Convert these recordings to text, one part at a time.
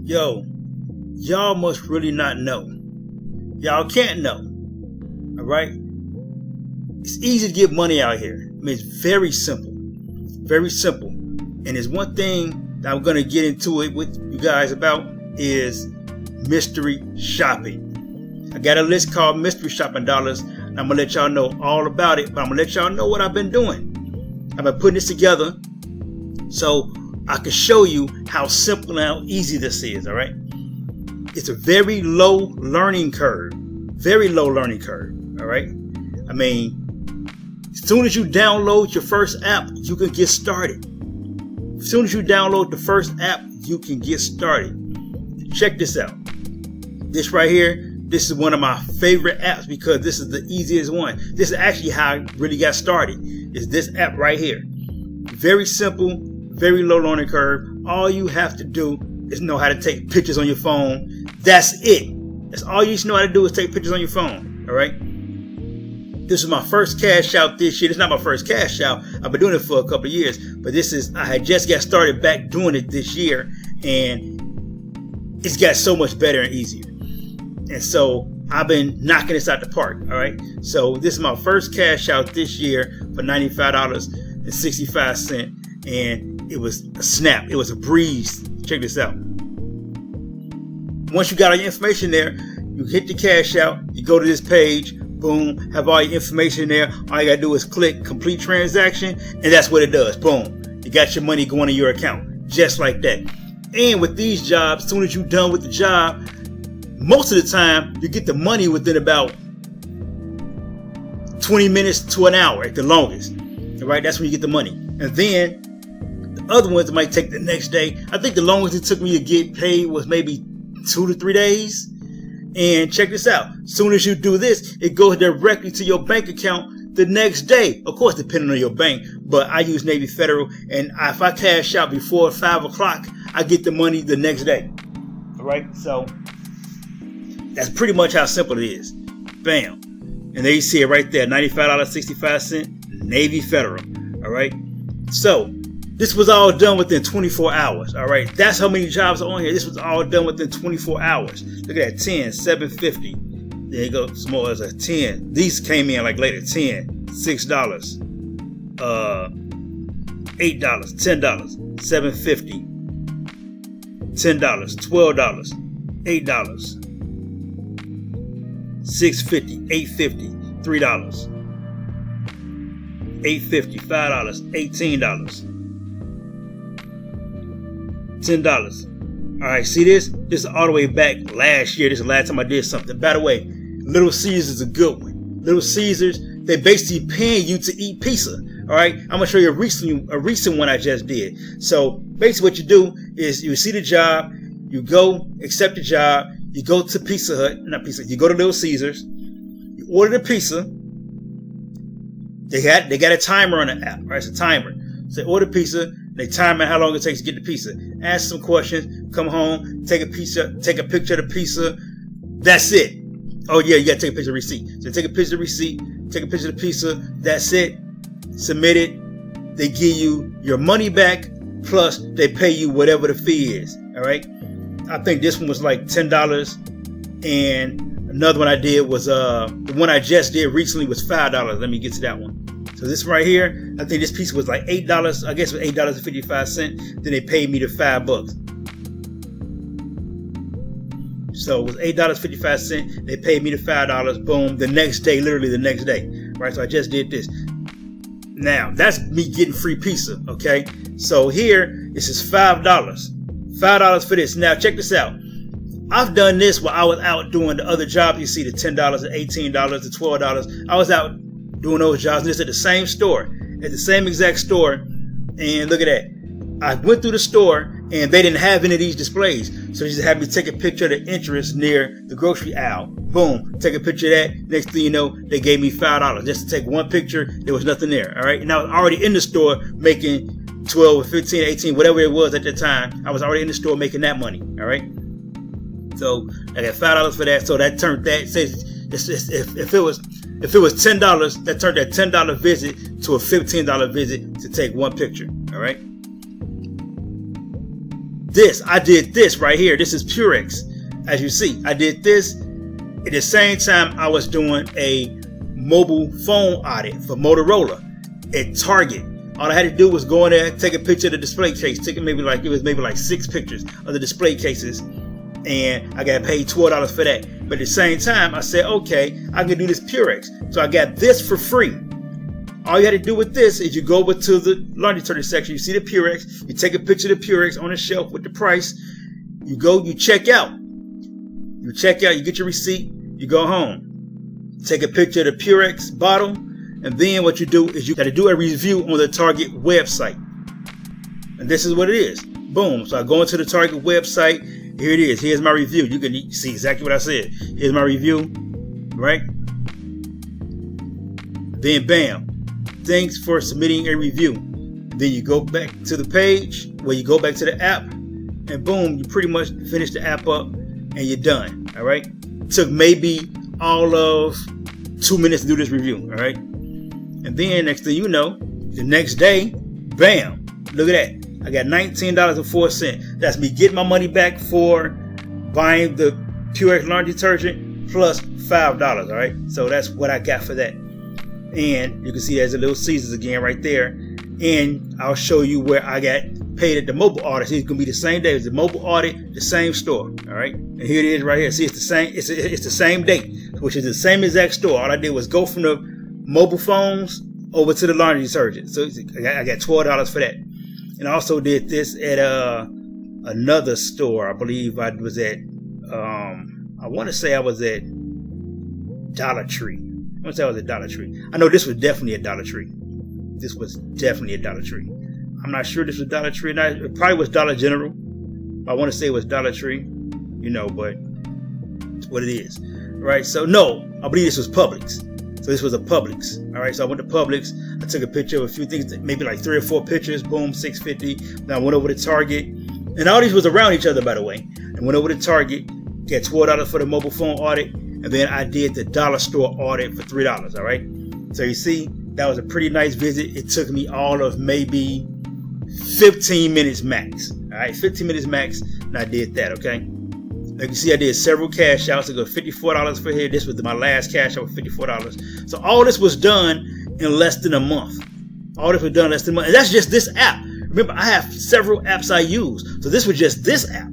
Yo, y'all must really not know. Y'all can't know. Alright? It's easy to get money out here. I mean, it's very simple. Very simple. And there's one thing that I'm going to get into it with you guys about is mystery shopping. I got a list called Mystery Shopping Dollars. And I'm going to let y'all know all about it. But I'm going to let y'all know what I've been doing. I've been putting this together so I can show you how simple and how easy this is. Alright? It's a very low learning curve. Very low learning curve. Alright? I mean, as soon as you download your first app, you can get started. As soon as you download the first app, you can get started. Check this out. This right here, this is one of my favorite apps because this is the easiest one. This is actually how I really got started. Is this app right here. Very simple, very low learning curve. All you have to do is know how to take pictures on your phone. That's it. That's all you need to know how to do is take pictures on your phone. All right. This is my first cash out this year. It's not my first cash out. I've been doing it for a couple of years, but I had just got started back doing it this year, and it's got so much better and easier. And so I've been knocking this out the park. All right. So this is my first cash out this year for $95.65, and it was a snap. It was a breeze. Check this out. Once you got all your information there, you hit the cash out. You go to this page. Boom, have all your information there. All you gotta do is click complete transaction, and that's what it does. Boom, you got your money going to your account, just like that. And with these jobs, as soon as you're done with the job, most of the time you get the money within about 20 minutes to an hour at the longest. All right, that's when you get the money. And then the other ones might take the next day. I think the longest it took me to get paid was maybe 2 to 3 days. And check this out. As soon as you do this, it goes directly to your bank account the next day. Of course, depending on your bank. But I use Navy Federal. And if I cash out before 5 o'clock, I get the money the next day. All right. So that's pretty much how simple it is. Bam. And there you see it right there. $95.65. Navy Federal. All right. So this was all done within 24 hours. All right. That's how many jobs are on here. This was all done within 24 hours. Look at that. 10, $7.50. There you go. Some more as a 10. These came in like later. 10, $6, $8, $10, $7.50, $10, $12, $8, $6.50, $8.50, $3, $8.50, $5, $18. $10. All right, see this? This is all the way back last year. This is the last time I did something. By the way, Little Caesars is a good one. Little Caesars, they basically paying you to eat pizza. All right, I'm gonna show you a recent one I just did. So basically, what you do is you see the job, you go accept the job, you go to Pizza Hut, not Pizza. You go to Little Caesars, you order the pizza. They got a timer on the app. Right, it's a timer. So they order pizza. They time out how long it takes to get the pizza. Ask some questions. Come home. Take a picture of the pizza. That's it. Oh yeah, you gotta take a picture of the receipt. So take a picture of the receipt. Take a picture of the pizza. That's it. Submit it. They give you your money back. Plus they pay you whatever the fee is. All right. I think this one was like $10, and another one I did was the one I just did recently was $5. Let me get to that one. So this right here, I think this piece was like $8. I guess it was $8.55. Then they paid me the $5. So it was $8.55. They paid me the $5. Boom. The next day, literally the next day. Right. So I just did this. Now that's me getting free pizza. Okay. So here, this is $5. $5 for this. Now check this out. I've done this while I was out doing the other jobs. You see the $10, the $18, the $12. I was out doing those jobs. This at the same store, at the same exact store. And look at that. I went through the store and they didn't have any of these displays. So they just had me take a picture of the entrance near the grocery aisle. Boom. Take a picture of that. Next thing you know, they gave me $5 just to take one picture. There was nothing there. All right. And I was already in the store making 12 or 15, 18, whatever it was at the time. I was already in the store making that money. All right. So I got $5 for that. So that turned that. If it was $10, that turned that $10 visit to a $15 visit to take one picture. All right. I did this right here. This is PEUC. As you see, I did this at the same time I was doing a mobile phone audit for Motorola at Target. All I had to do was go in there, take a picture of the display case, take maybe like 6 pictures of the display cases, and I got paid $12 for that. But at the same time, I said, okay, I can do this PEUC. So I got this for free. All you had to do with this is you go over to the laundry detergent section, you see the PEUC, you take a picture of the PEUC on the shelf with the price, you go, you check out. You check out, you get your receipt, you go home. Take a picture of the PEUC bottle, and then what you do is you got to do a review on the Target website. And this is what it is. Boom. So I go into the Target website. Here it is. Here's my review. You can see exactly what I said. Here's my review. Right? Then bam. Thanks for submitting a review. Then you go back to the page where you go back to the app, and boom, you pretty much finish the app up and you're done. All right? Took maybe all of 2 minutes to do this review. All right? And then next thing you know, the next day, bam, look at that. I got $19.04. That's me getting my money back for buying the PEUC laundry detergent plus $5. All right. So that's what I got for that. And you can see there's a little Caesars again right there. And I'll show you where I got paid at the mobile audit. See, it's gonna be the same day. It's the mobile audit, the same store. All right. And here it is right here. See, it's the same. It's the same date, which is the same exact store. All I did was go from the mobile phones over to the laundry detergent. So I got $12 for that. And I also did this at another store. I believe I was at, I want to say I was at Dollar Tree. I want to say I was at Dollar Tree. I know this was definitely a Dollar Tree. This was definitely a Dollar Tree. I'm not sure this was Dollar Tree or not. It probably was Dollar General. I want to say it was Dollar Tree, but it's what it is. Right? So no, I believe this was Publix. So this was a Publix. All right. So I went to Publix. I took a picture of a few things, maybe like 3 or 4 pictures. Boom, $6.50. Then I went over to Target. And all these was around each other, by the way. I went over to Target, got $12 for the mobile phone audit. And then I did the dollar store audit for $3. All right. So you see, that was a pretty nice visit. It took me all of maybe 15 minutes max. All right. 15 minutes max. And I did that. Okay. Like you see, I did several cash outs. I got $54 for here. This was my last cash out with $54. So all this was done in less than a month. All this was done in less than a month. And that's just this app. Remember, I have several apps I use. So this was just this app.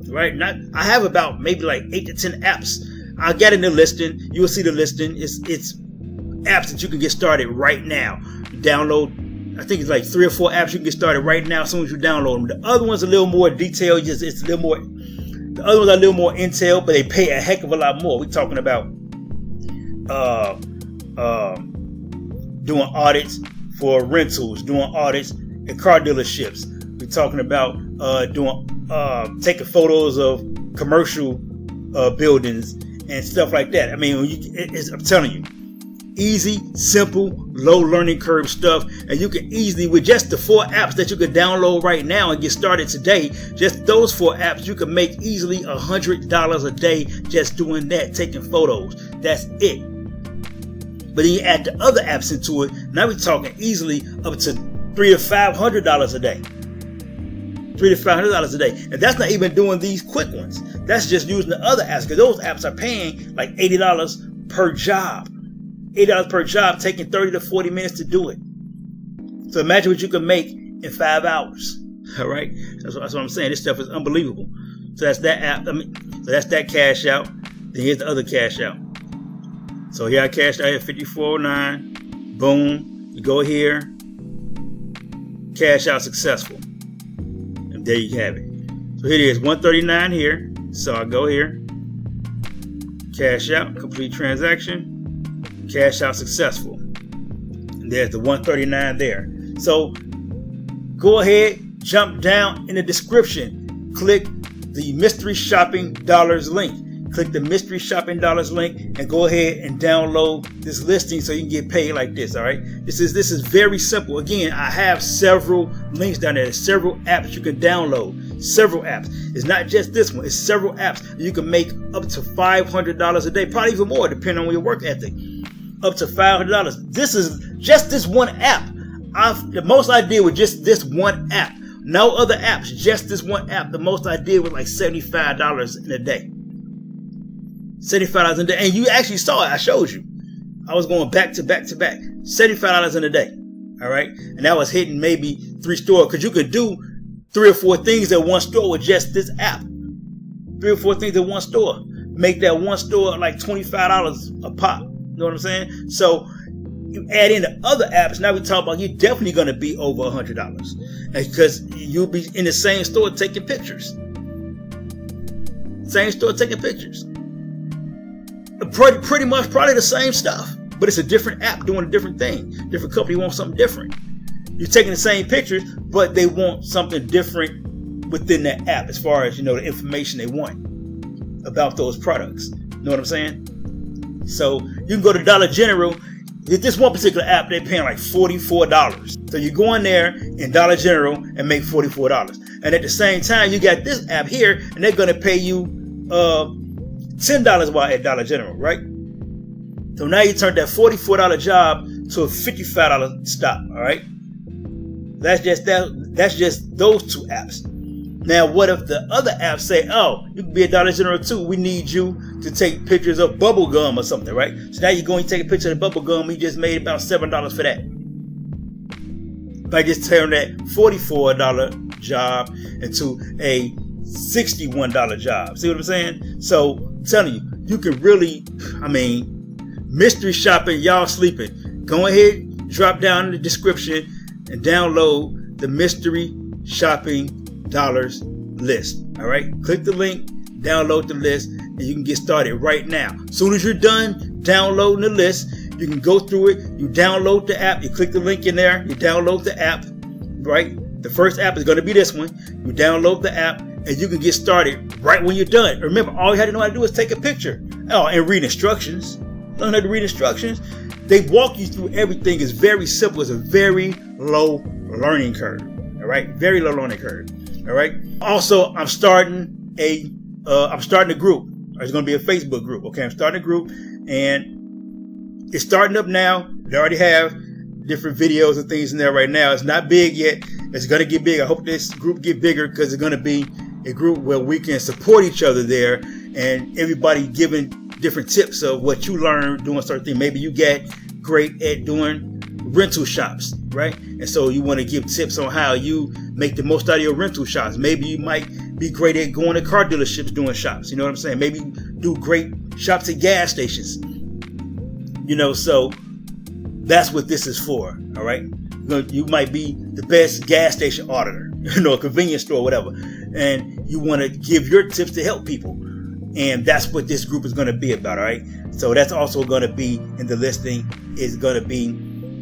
Right? I have about maybe like 8 to 10 apps. I'll get in the listing. You will see the listing. It's apps that you can get started right now. Download. I think it's like 3 or 4 apps you can get started right now as soon as you download them. The other one's a little more detailed. It's a little more. The other ones are a little more intel, but they pay a heck of a lot more. We're talking about doing audits for rentals, doing audits at car dealerships. We're talking about taking photos of commercial buildings and stuff like that. I mean, I'm telling you, easy, simple, low learning curve stuff, and you can easily, with just the 4 apps that you can download right now and get started today, just those 4 apps, you can make easily $100 a day just doing that, taking photos. That's it. But then you add the other apps into it, now we're talking easily up to $300 to $500 a day. $300 to $500 a day. And that's not even doing these quick ones. That's just using the other apps, because those apps are paying like $80 per job. $8 per job, taking 30 to 40 minutes to do it. So imagine what you can make in 5 hours. All right, that's what I'm saying. This stuff is unbelievable. So that's that app. So that's that cash out. Then here's the other cash out. So here I cashed out here $54.09. Boom. You go here. Cash out successful. And there you have it. So here it is, $139 here. So I go here. Cash out. Complete transaction. Cash out successful. And there's the $139 there. So go ahead, jump down in the description. Click the Mystery Shopping Dollars link. Click the Mystery Shopping Dollars link and go ahead and download this listing so you can get paid like this. All right. This is very simple. Again, I have several links down there. There's several apps you can download. Several apps. It's not just this one. It's several apps. You can make up to $500 a day, probably even more, depending on your work ethic. Up to $500. This is just this one app. The most I did with just this one app No other apps, just this one app. The most I did was like $75 in a day. $75 in a day. And you actually saw it. I showed you. I was going back to back to back. $75 in a day. All right. And I was hitting maybe 3 stores, because you could do 3 or 4 things at one store with just this app. 3 or 4 things at one store. Make that one store like $25 a pop. You know what I'm saying? So you add in the other apps. Now we talk about you're definitely going to be over $100, because you'll be in the same store taking pictures. Same store taking pictures. Pretty much probably the same stuff, but it's a different app doing a different thing. Different company wants something different. You're taking the same pictures, but they want something different within that app as far as, the information they want about those products. You know what I'm saying? So you can go to Dollar General. This one particular app, they're paying like $44. So you go in there in Dollar General and make $44. And at the same time, you got this app here, and they're going to pay you $10 while at Dollar General, right? So now you turn that $44 job to a $55 stop, all right? That's just those 2 apps. Now, what if the other apps say, oh, you can be at Dollar General too. We need you to take pictures of bubble gum or something, right? So now you go and take a picture of the bubble gum. You just made about $7 for that. By just turning that $44 job into a $61 job. See what I'm saying? So I'm telling you, you can really, mystery shopping, y'all sleeping. Go ahead, drop down in the description and download the mystery shopping dollars list. All right, click the link, download the list, and you can get started right now. As soon as you're done downloading the list, you can go through it. You download the app. You click the link in there. You download the app. Right, the first app is going to be this one. You download the app, and you can get started right when you're done. Remember, all you had to know how to do is take a picture. Oh, and read instructions. Learn how to read instructions. They walk you through everything. It's very simple. It's a very low learning curve. All right, very low learning curve. All right. Also, I'm starting a group. It's going to be a Facebook group. Okay, I'm starting a group, and it's starting up now. They already have different videos and things in there right now. It's not big yet. It's going to get big. I hope this group get bigger, because it's going to be a group where we can support each other there, and everybody giving different tips of what you learn doing certain things. Maybe you get great at doing rental shops, right? And so you want to give tips on how you make the most out of your rental shops. Maybe you might be great at going to car dealerships doing shops. You know what I'm saying? Maybe do great shops at gas stations. So that's what this is for. All right. You might be the best gas station auditor, a convenience store, whatever. And you want to give your tips to help people. And that's what this group is going to be about. All right. So that's also going to be in the listing, is going to be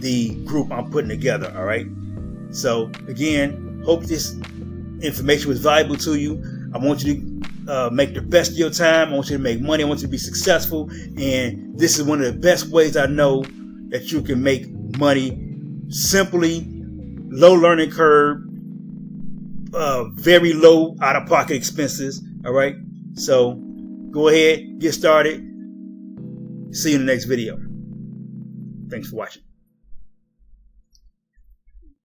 the group I'm putting together. All right. So again, hope this information was valuable to you. I want you to make the best of your time. I want you to make money. I want you to be successful. And this is one of the best ways I know that you can make money simply, low learning curve, very low out-of-pocket expenses. All right. So go ahead, get started. See you in the next video. Thanks for watching.